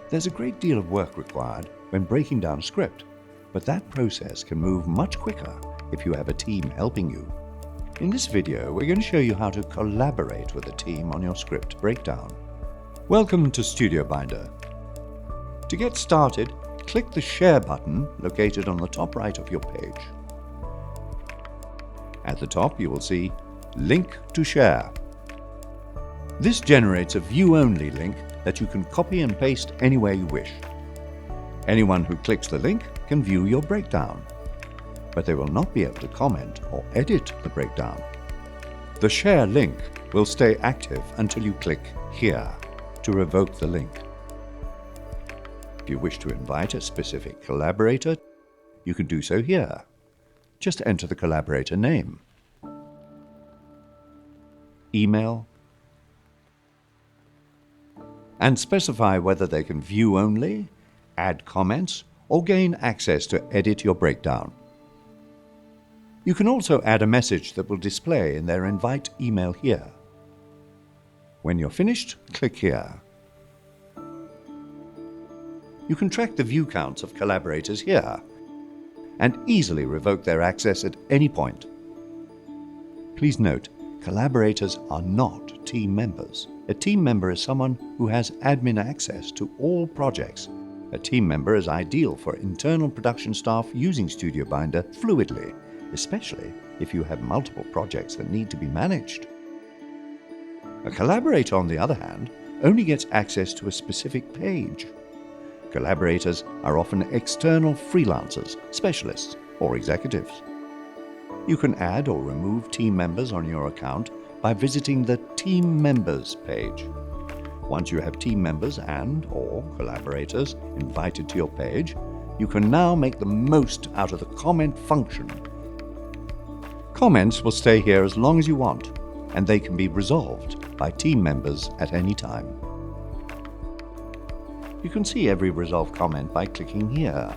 There's a great deal of work required when breaking down a script, but that process can move much quicker if you have a team helping you. In this video, we're going to show you how to collaborate with a team on your script breakdown. Welcome to StudioBinder. To get started, click the Share button located on the top right of your page. At the top, you will see Link to Share. This generates a view-only link that you can copy and paste anywhere you wish. Anyone who clicks the link can view your breakdown, but they will not be able to comment or edit the breakdown. The Share link will stay active until you click Here to revoke the link. If you wish to invite a specific collaborator, you can do so here. Just enter the collaborator name, email, and specify whether they can view only, add comments, or gain access to edit your breakdown. You can also add a message that will display in their invite email here. When you're finished, click here. You can track the view counts of collaborators here and easily revoke their access at any point. Please note, collaborators are not team members. A team member is someone who has admin access to all projects. A team member is ideal for internal production staff using StudioBinder fluidly, especially if you have multiple projects that need to be managed. A collaborator, on the other hand, only gets access to a specific page. Collaborators are often external freelancers, specialists, or executives. You can add or remove team members on your account by visiting the Team Members page. Once you have team members and/or collaborators invited to your page, you can now make the most out of the comment function. Comments will stay here as long as you want, and they can be resolved by team members at any time. You can see every resolved comment by clicking here.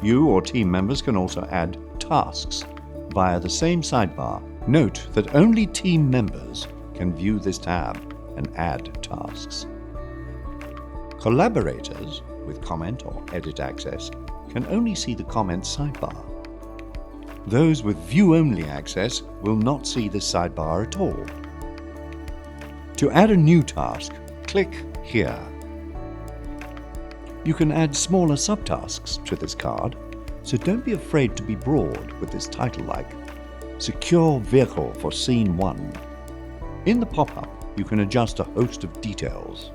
You or team members can also add tasks via the same sidebar. Note that only team members can view this tab and add tasks. Collaborators with comment or edit access can only see the comments sidebar. Those with view-only access will not see this sidebar at all. To add a new task, click here. You can add smaller subtasks to this card, so don't be afraid to be broad with this title like Secure Vehicle for Scene 1. In the pop-up, you can adjust a host of details.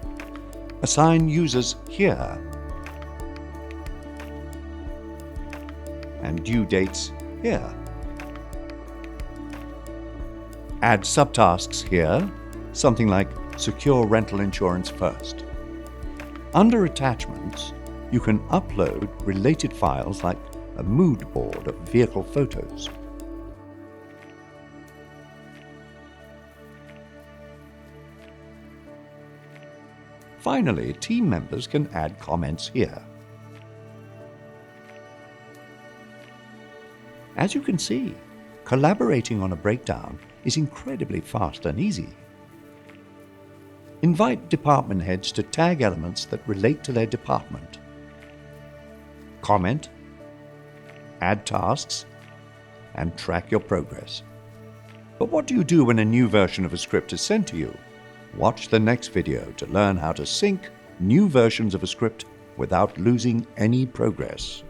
Assign users here, and due dates here. Add subtasks here, something like Secure Rental Insurance first. Under Attachments, you can upload related files like a mood board of vehicle photos. Finally, team members can add comments here. As you can see, collaborating on a breakdown is incredibly fast and easy. Invite department heads to tag elements that relate to their department. Comment, add tasks, and track your progress. But what do you do when a new version of a script is sent to you? Watch the next video to learn how to sync new versions of a script without losing any progress.